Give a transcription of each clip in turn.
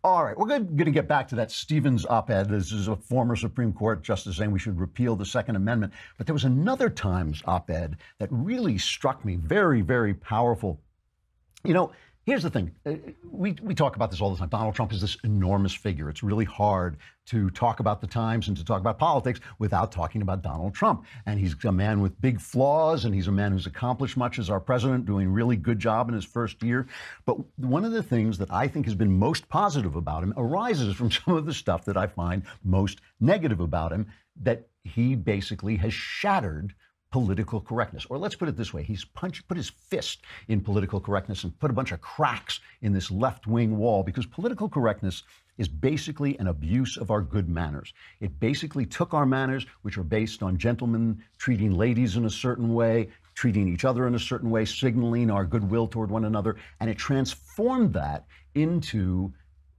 All right, we're going to get back to that Stevens op-ed. This is a former Supreme Court justice saying we should repeal the Second Amendment. But there was another Times op-ed that really struck me, very, very powerful. You know, here's the thing. We talk about this all the time. Donald Trump is this enormous figure. It's really hard to talk about the Times and to talk about politics without talking about Donald Trump. And he's a man with big flaws, and he's a man who's accomplished much as our president, doing a really good job in his first year. But one of the things that I think has been most positive about him arises from some of the stuff that I find most negative about him, that he basically has shattered political correctness. Or let's put it this way, he's put his fist in political correctness and put a bunch of cracks in this left-wing wall, because political correctness is basically an abuse of our good manners. It basically took our manners, which are based on gentlemen treating ladies in a certain way, treating each other in a certain way, signaling our goodwill toward one another, and it transformed that into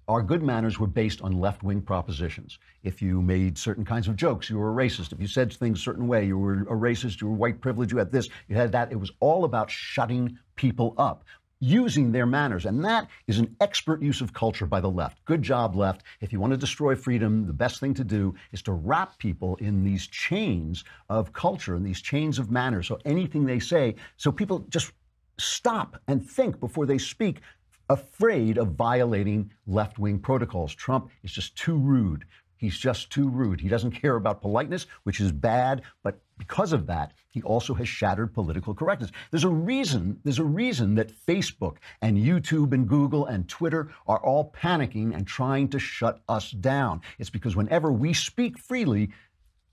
our good manners were based on left-wing propositions. If you made certain kinds of jokes, you were a racist. If you said things a certain way, you were a racist, you were white privilege, you had this, you had that. It was all about shutting people up, using their manners. And that is an expert use of culture by the left. Good job, left. If you want to destroy freedom, the best thing to do is to wrap people in these chains of culture and these chains of manners. So anything they say, so people just stop and think before they speak, afraid of violating left-wing protocols. Trump is just too rude. He's just too rude. He doesn't care about politeness, which is bad, but because of that, he also has shattered political correctness. There's a reason that Facebook and YouTube and Google and Twitter are all panicking and trying to shut us down. It's because whenever we speak freely,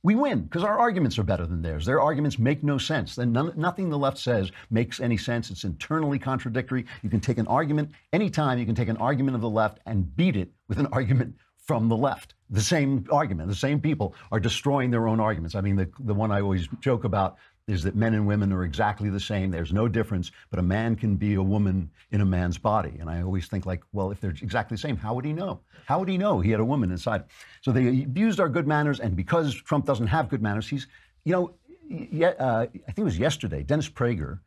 we win, because our arguments are better than theirs. Their arguments make no sense. Then nothing the left says makes any sense. It's internally contradictory. You can take an argument anytime. You can take an argument of the left and beat it with an argument from the left. The same argument, the same people are destroying their own arguments. I mean, the one I always joke about is that men and women are exactly the same. There's no difference, but a man can be a woman in a man's body. And I always think, like, well, if they're exactly the same, how would he know? How would he know he had a woman inside? So they abused our good manners, and because Trump doesn't have good manners, he's, I think it was yesterday, Dennis Prager,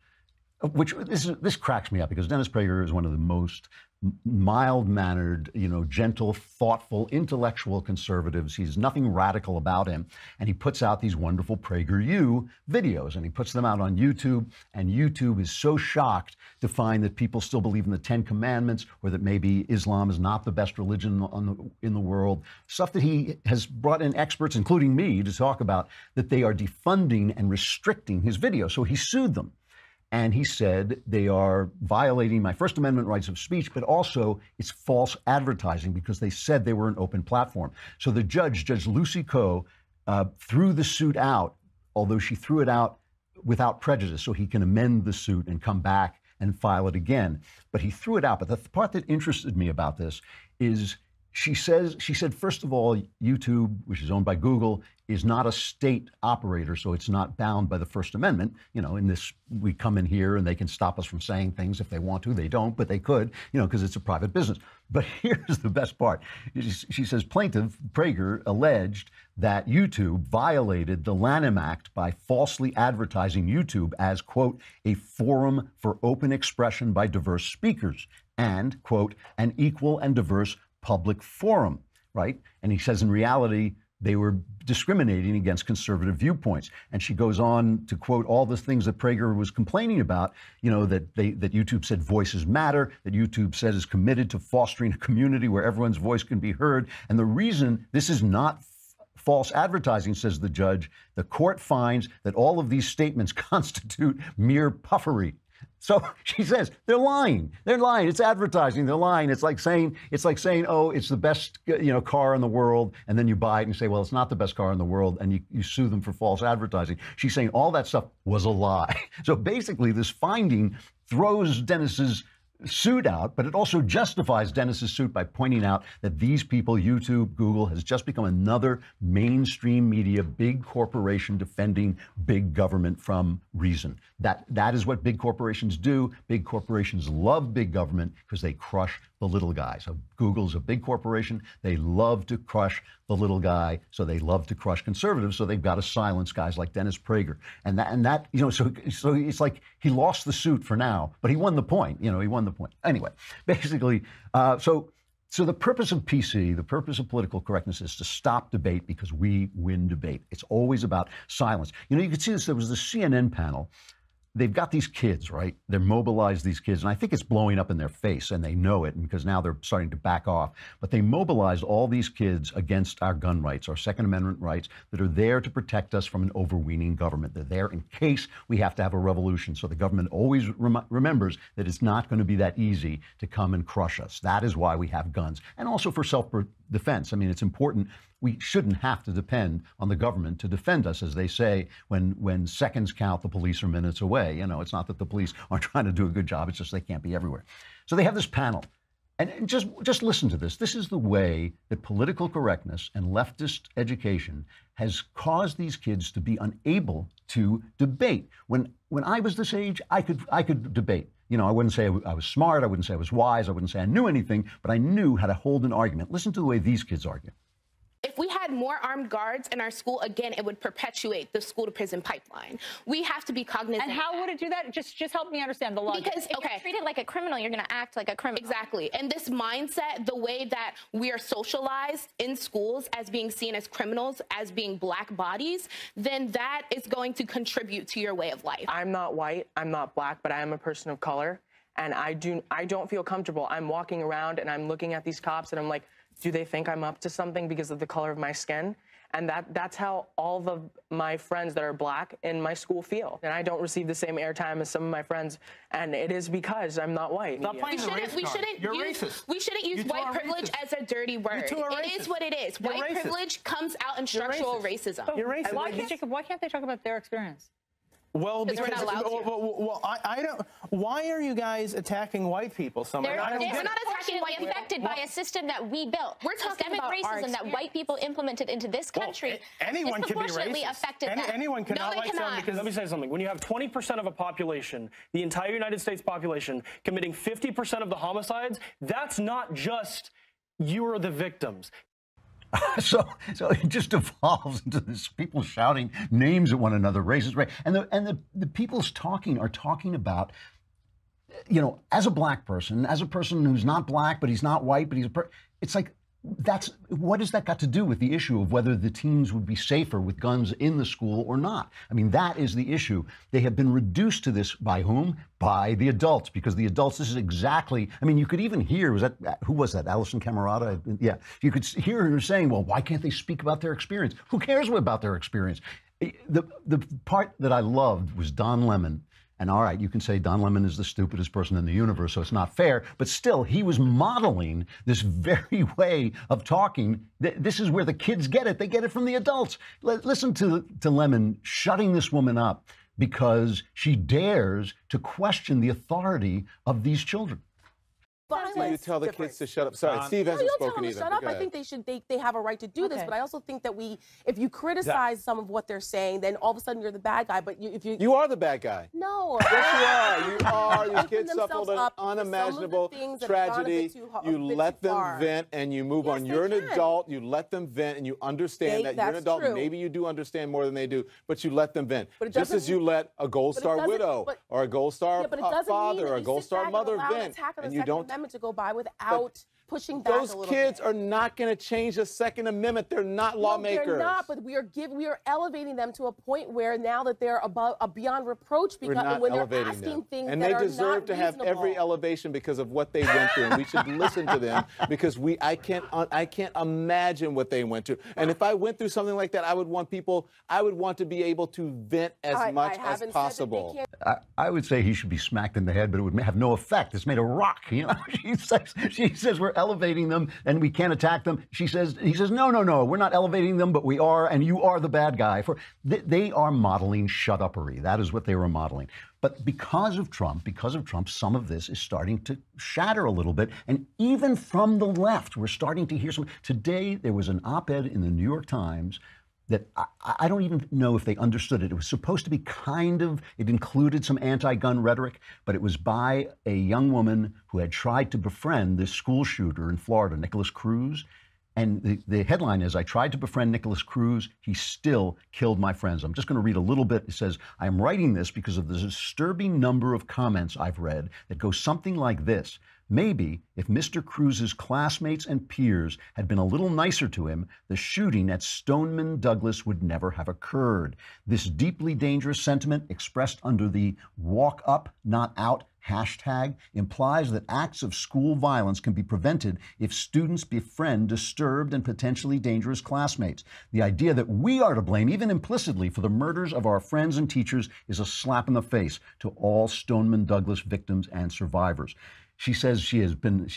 which this cracks me up, because Dennis Prager is one of the most mild-mannered, gentle, thoughtful, intellectual conservatives. He's nothing radical about him. And he puts out these wonderful PragerU videos, and he puts them out on YouTube. And YouTube is so shocked to find that people still believe in the Ten Commandments, or that maybe Islam is not the best religion in the world. Stuff that he has brought in experts, including me, to talk about, that they are defunding and restricting his videos. So he sued them. And he said they are violating my First Amendment rights of speech, but also it's false advertising, because they said they were an open platform. So the Judge Lucy Coe, threw the suit out, although she threw it out without prejudice, so he can amend the suit and come back and file it again. But he threw it out. But the part that interested me about this is she said, first of all, YouTube, which is owned by Google, is not a state operator, so it's not bound by the First Amendment. In this, we come in here and they can stop us from saying things if they want to. They don't, but they could, because it's a private business. But here's the best part. She says, plaintiff Prager alleged that YouTube violated the Lanham Act by falsely advertising YouTube as, quote, a forum for open expression by diverse speakers and, quote, an equal and diverse public forum, right? And he says, in reality, they were discriminating against conservative viewpoints. And she goes on to quote all the things that Prager was complaining about, that YouTube said voices matter, that YouTube said is committed to fostering a community where everyone's voice can be heard. And the reason this is not false advertising, says the judge, the court finds that all of these statements constitute mere puffery. So she says they're lying. They're lying. It's advertising. They're lying. It's like saying, oh, it's the best, car in the world, and then you buy it and say, well, it's not the best car in the world, and you sue them for false advertising. She's saying all that stuff was a lie. So basically, this finding throws Dennis's suit out, but it also justifies Dennis's suit by pointing out that these people, YouTube, Google, has just become another mainstream media, big corporation defending big government from reason. That is what big corporations do. Big corporations love big government because they crush the little guy. So Google's a big corporation. They love to crush the little guy, so they love to crush conservatives. So they've got to silence guys like Dennis Prager, and that so it's like he lost the suit for now, but he won the point. He won the point anyway. Basically, so So the purpose of PC, the purpose of political correctness, is to stop debate because we win debate. It's always about silence. You know, you could see this. There was the CNN panel. They've got these kids, right? They're mobilized, these kids, and I think it's blowing up in their face, and they know it because now they're starting to back off. But they mobilized all these kids against our gun rights, our Second Amendment rights, that are there to protect us from an overweening government. They're there in case we have to have a revolution. So the government always remembers that it's not going to be that easy to come and crush us. That is why we have guns, and also for self-defense. I mean, it's important. We shouldn't have to depend on the government to defend us, as they say, when seconds count, the police are minutes away. You know, it's not that the police aren't trying to do a good job. It's just they can't be everywhere. So they have this panel. And just listen to this. This is the way that political correctness and leftist education has caused these kids to be unable to debate. When I was this age, I could debate. You know, I wouldn't say I was smart. I wouldn't say I was wise. I wouldn't say I knew anything, but I knew how to hold an argument. Listen to the way these kids argue. If we had more armed guards in our school, again, it would perpetuate the school-to-prison pipeline. We have to be cognizant. And how would it do that? Just help me understand the logic. Because, if you're treated like a criminal, you're going to act like a criminal. Exactly. And this mindset, the way that we are socialized in schools as being seen as criminals, as being black bodies, then that is going to contribute to your way of life. I'm not white, I'm not black, but I am a person of color. And I don't feel comfortable. I'm walking around and I'm looking at these cops and I'm like, do they think I'm up to something because of the color of my skin? And that's how all of my friends that are black in my school feel. And I don't receive the same airtime as some of my friends, and it is because I'm not white. We shouldn't use white privilege as a dirty word. It is what it is. White privilege comes out in structural racism. You're racist. Jacob, why can't they talk about their experience? Well, because we're not allowed to. I don't. Why are you guys attacking white people so much? They're not attacking white people. affected by a system that we built. We're talking systemic about racism that white people implemented into this country. Anyone can be disproportionately racist. affected them. Anyone cannot like someone because. Let me say something. When you have 20% of a population, the entire United States population, committing 50% of the homicides, that's not just you are the victims. So it just evolves into this people shouting names at one another, racist, right? And the people are talking about, you know, as a black person, as a person who's not black, but he's not white, but it's like, what has that got to do with the issue of whether the teens would be safer with guns in the school or not? I mean, that is the issue. They have been reduced to this by whom? By the adults, because the adults, this is exactly, I mean, you could even hear, who was that, Alison Camerata? Yeah, you could hear her saying, well, why can't they speak about their experience? Who cares about their experience? The part that I loved was Don Lemon. And all right, you can say Don Lemon is the stupidest person in the universe, so it's not fair. But still, he was modeling this very way of talking. This is where the kids get it. They get it from the adults. Listen to Lemon shutting this woman up because she dares to question the authority of these children. So you tell the kids to shut up. Sorry, Steve hasn't spoken either. Shut up. I think they have a right to do this, but I also think that if you criticize some of what they're saying, then all of a sudden you're the bad guy. But you are the bad guy. No. Yes, you are. These kids suffered an unimaginable tragedy. You let them vent and you move on. You're an adult. You let them vent and you understand that you're an adult. Maybe you do understand more than they do, but you let them vent. Just as you let a Gold Star widow or a Gold Star father or a Gold Star mother vent, and you don't. To go by without pushing back a little bit. Those kids are not going to change the Second Amendment. They're not lawmakers. They're not, but we are elevating them to a point where now that they're beyond reproach because when they're asking things and that they are deserve not to have reasonable. every elevation because of what they went through. And we should listen to them because I can't imagine what they went through. And if I went through something like that, I would want to be able to vent as much as possible. I would say he should be smacked in the head, but it would have no effect. It's made of rock. You know, she says we're elevating them and we can't attack them. He says, no, we're not elevating them, but we are, and you are the bad guy. They are modeling shut-uppery. That is what they were modeling. But because of Trump, some of this is starting to shatter a little bit. And even from the left, we're starting to hear some. Today, there was an op-ed in the New York Times that I don't even know if they understood it. It was supposed to be it included some anti-gun rhetoric, but it was by a young woman who had tried to befriend this school shooter in Florida, Nicholas Cruz. And the headline is, I tried to befriend Nicholas Cruz. He still killed my friends. I'm just going to read a little bit. It says, I am writing this because of the disturbing number of comments I've read that go something like this. Maybe if Mr. Cruz's classmates and peers had been a little nicer to him, the shooting at Stoneman Douglas would never have occurred. This deeply dangerous sentiment, expressed under the walk up, not out hashtag, implies that acts of school violence can be prevented if students befriend disturbed and potentially dangerous classmates. The idea that we are to blame, even implicitly, for the murders of our friends and teachers is a slap in the face to all Stoneman Douglas victims and survivors. She says she has been,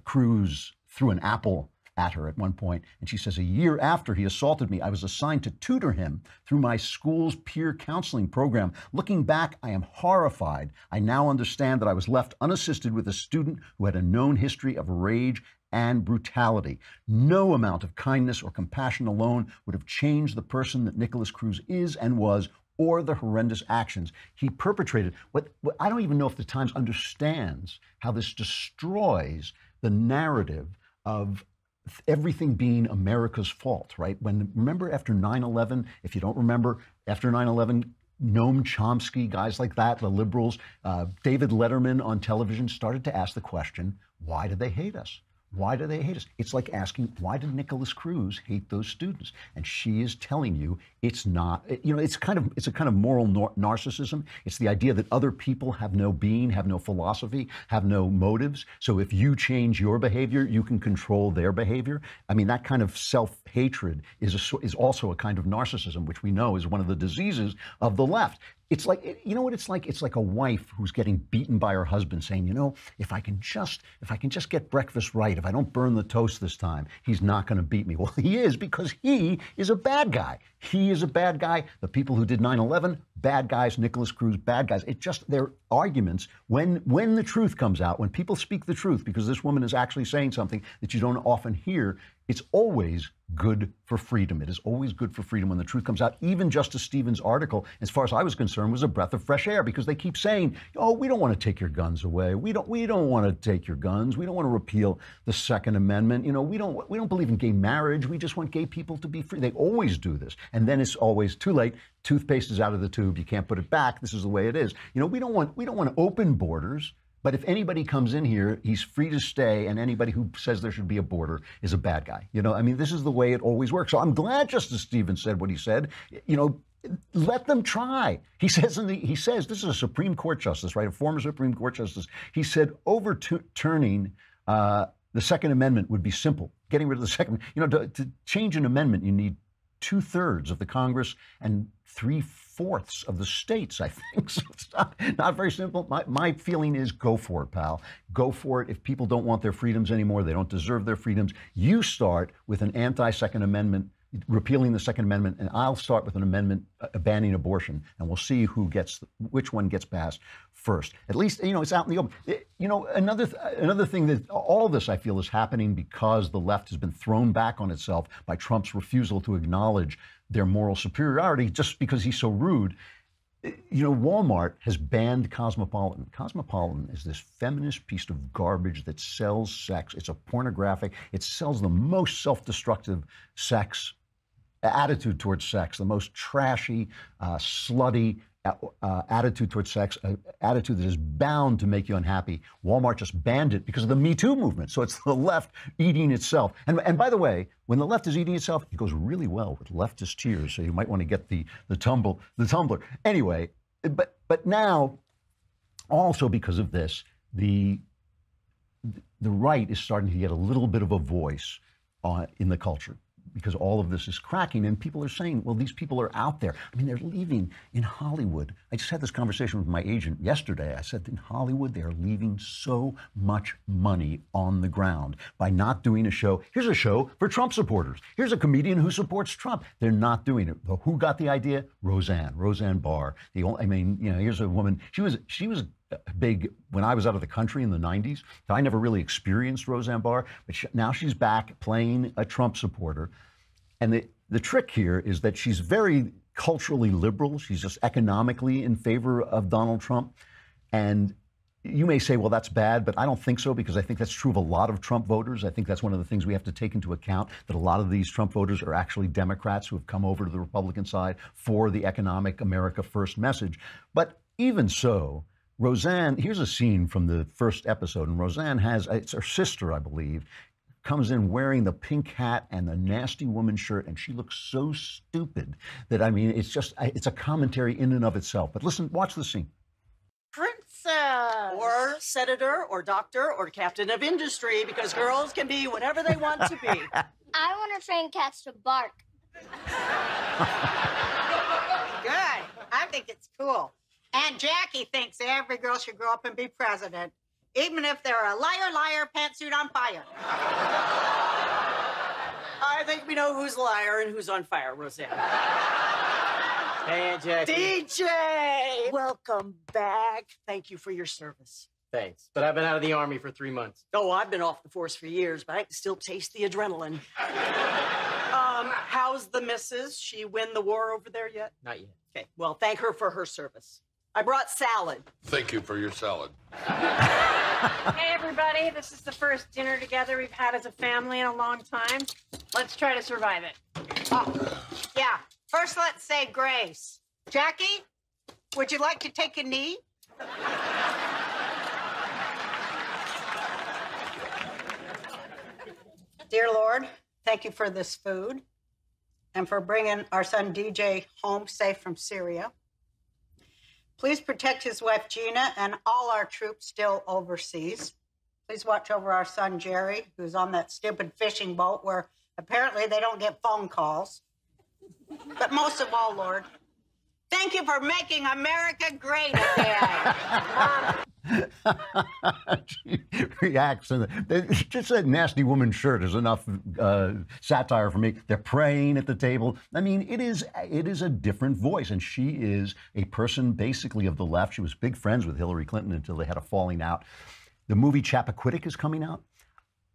Cruz threw an apple at her at one point, and she says, a year after he assaulted me, I was assigned to tutor him through my school's peer counseling program. Looking back, I am horrified. I now understand that I was left unassisted with a student who had a known history of rage and brutality. No amount of kindness or compassion alone would have changed the person that Nicholas Cruz is and was, or the horrendous actions he perpetrated. What I don't even know if the Times understands how this destroys the narrative of everything being America's fault, right? Remember after 9/11, if you don't remember, after 9/11, Noam Chomsky, guys like that, the liberals, David Letterman on television started to ask the question, why do they hate us? Why do they hate us? It's like asking, why did Nicholas Cruz hate those students? And she is telling you it's not, it's a kind of moral narcissism. It's the idea that other people have no being, have no philosophy, have no motives. So if you change your behavior, you can control their behavior. I mean, that kind of self-hatred is also a kind of narcissism, which we know is one of the diseases of the left. It's like, you know what it's like? It's like a wife who's getting beaten by her husband saying, if I can just get breakfast right, if I don't burn the toast this time, he's not going to beat me. Well, he is, because he is a bad guy. He is a bad guy. The people who did 9/11, bad guys. Nicholas Cruz, bad guys. They're arguments. When the truth comes out, when people speak the truth, because this woman is actually saying something that you don't often hear, it's always good for freedom. It is always good for freedom when the truth comes out. Even Justice Stevens' article, as far as I was concerned, was a breath of fresh air, because they keep saying, oh, we don't want to take your guns away. We don't want to take your guns. We don't want to repeal the Second Amendment. We don't believe in gay marriage. We just want gay people to be free. They always do this. And then it's always too late. Toothpaste is out of the tube. You can't put it back. This is the way it is. We don't want open borders. But if anybody comes in here, he's free to stay, and anybody who says there should be a border is a bad guy. This is the way it always works. So I'm glad Justice Stevens said what he said. Let them try. He says this is a Supreme Court justice, right? A former Supreme Court justice. He said overturning the Second Amendment would be simple. Getting rid of the Second, to change an amendment, you need 2/3 of the Congress and 3/4 of the states, I think. So it's not very simple. My feeling is go for it, pal. Go for it. If people don't want their freedoms anymore, they don't deserve their freedoms. You start with an anti-Second Amendment, repealing the Second Amendment, and I'll start with an amendment banning abortion, and we'll see which one gets passed first. At least, it's out in the open. Another thing that all this I feel is happening because the left has been thrown back on itself by Trump's refusal to acknowledge their moral superiority just because he's so rude. Walmart has banned Cosmopolitan. Cosmopolitan is this feminist piece of garbage that sells sex. It's a pornographic. It sells the most self-destructive sex attitude towards sex, the most trashy, slutty attitude towards sex, attitude that is bound to make you unhappy. Walmart just banned it because of the Me Too movement. So it's the left eating itself. And by the way, when the left is eating itself, it goes really well with leftist cheers. So you might want to get the tumbler. Anyway, but now, also because of this, the right is starting to get a little bit of a voice in the culture, because all of this is cracking, and people are saying, well, these people are out there. I mean, they're leaving in Hollywood. I just had this conversation with my agent yesterday. I said, in Hollywood, they're leaving so much money on the ground by not doing a show. Here's a show for Trump supporters. Here's a comedian who supports Trump. They're not doing it. Who got the idea? Roseanne Barr. Here's a woman. She was big when I was out of the country in the 90s. So I never really experienced Roseanne Barr, but now she's back playing a Trump supporter. And the trick here is that she's very culturally liberal. She's just economically in favor of Donald Trump. And you may say, well, that's bad, but I don't think so, because I think that's true of a lot of Trump voters. I think that's one of the things we have to take into account, that a lot of these Trump voters are actually Democrats who have come over to the Republican side for the economic America First message. But even so, Roseanne, here's a scene from the first episode, and Roseanne has, it's her sister, I believe, comes in wearing the pink hat and the nasty woman shirt, and she looks so stupid that, I mean, it's just, it's a commentary in and of itself. But listen, watch the scene. Princess. Or senator, or doctor, or captain of industry, because girls can be whatever they want to be. I want to train cats to bark. Good. I think it's cool. And Jackie thinks every girl should grow up and be president, even if they're a liar, liar, pantsuit on fire. I think we know who's liar and who's on fire, Roseanne. Hey, Aunt Jackie. DJ! Welcome back. Thank you for your service. Thanks, but I've been out of the Army for 3 months. Oh, I've been off the force for years, but I can still taste the adrenaline. How's the missus? She win the war over there yet? Not yet. Okay, well, thank her for her service. I brought salad. Thank you for your salad. Hey, everybody. This is the first dinner together we've had as a family in a long time. Let's try to survive it. Oh, yeah. First, let's say grace. Jackie, would you like to take a knee? Dear Lord, thank you for this food and for bringing our son DJ home safe from Syria. Please protect his wife Gina and all our troops still overseas. Please watch over our son Jerry, who's on that stupid fishing boat where apparently they don't get phone calls. But most of all, Lord, thank you for making America great again. She reacts, and just that nasty woman shirt is enough satire for me. They're praying at the table. I mean, it is a different voice, and she is a person basically of the left. She was big friends with Hillary Clinton until they had a falling out. The movie Chappaquiddick is coming out.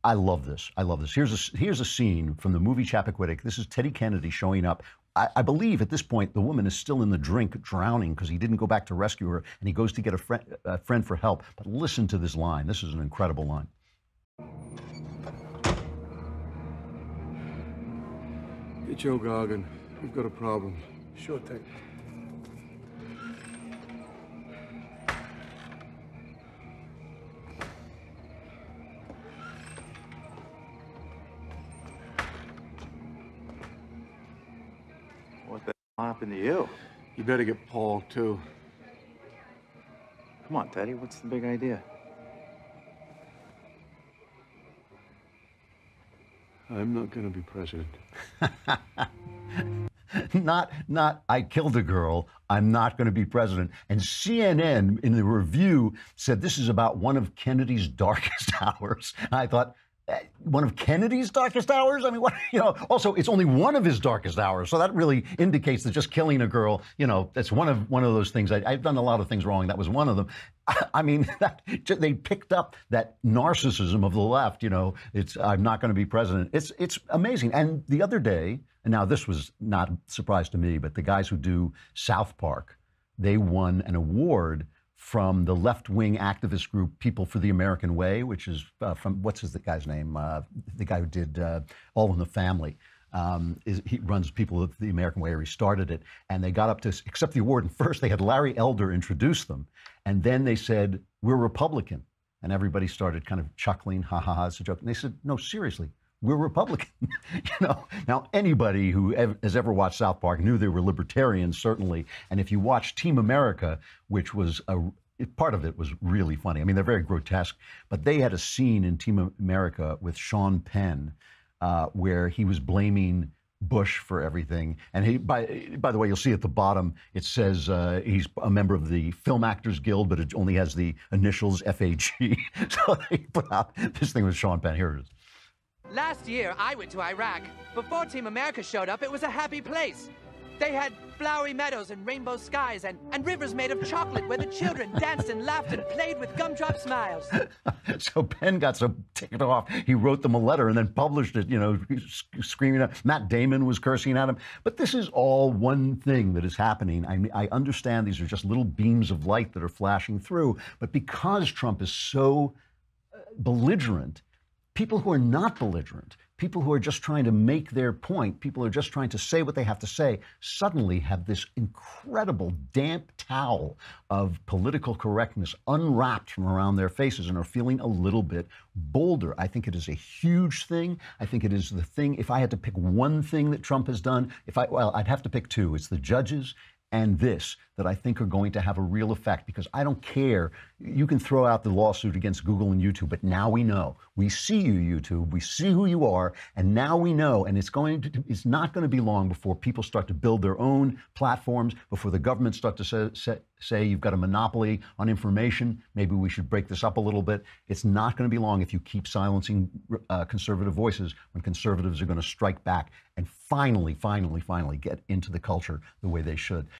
I love this. I love this. Here's a scene from the movie Chappaquiddick. This is Teddy Kennedy showing up. I believe at this point the woman is still in the drink, drowning, because he didn't go back to rescue her, and he goes to get a friend for help. But listen to this line. This is an incredible line. Hey, Joe Goggin, we've got a problem. Sure thing. What the hell happened to you? You better get Paul, too. Come on, Teddy, what's the big idea? I'm not going to be president. Not I killed a girl, I'm not going to be president. And CNN in the review said this is about one of Kennedy's darkest hours. And I thought, one of Kennedy's darkest hours? I mean, what, also, it's only one of his darkest hours. So that really indicates that just killing a girl, that's one of those things. I've done a lot of things wrong. That was one of them. I mean, they picked up that narcissism of the left, it's, I'm not going to be president. It's amazing. And the other day, and now this was not a surprise to me, but the guys who do South Park, they won an award from the left-wing activist group People for the American Way, which is from, the guy's name? The guy who did All in the Family. He runs People of the American Way, or he started it. And they got up to accept the award. And first they had Larry Elder introduce them. And then they said, we're Republican. And everybody started kind of chuckling, ha, ha, ha, it's a joke. And they said, no, seriously, we're Republican. Now anybody who has ever watched South Park knew they were libertarians, certainly. And if you watch Team America, which was part of it was really funny. I mean, they're very grotesque, but they had a scene in Team America with Sean Penn where he was blaming Bush for everything. And he, by the way, you'll see at the bottom, it says he's a member of the Film Actors Guild, but it only has the initials FAG. So they put out this thing with Sean Penn. Here it is. Last year, I went to Iraq. Before Team America showed up, it was a happy place. They had flowery meadows and rainbow skies and rivers made of chocolate where the children danced and laughed and played with gumdrop smiles. So Penn got so ticked off, he wrote them a letter and then published it, screaming at Matt Damon was cursing at him. But this is all one thing that is happening. I understand these are just little beams of light that are flashing through, but because Trump is so belligerent, people who are not belligerent, people who are just trying to make their point, people who are just trying to say what they have to say, suddenly have this incredible damp towel of political correctness unwrapped from around their faces and are feeling a little bit bolder. I think it is a huge thing. I think it is the thing, if I had to pick one thing that Trump has done, well, I'd have to pick two. It's the judges and this that I think are going to have a real effect, because I don't care. You can throw out the lawsuit against Google and YouTube, but now we know. We see you, YouTube. We see who you are, and now we know. And it's not going to be long before people start to build their own platforms, before the government start to say you've got a monopoly on information. Maybe we should break this up a little bit. It's not going to be long if you keep silencing conservative voices, when conservatives are going to strike back and finally get into the culture the way they should.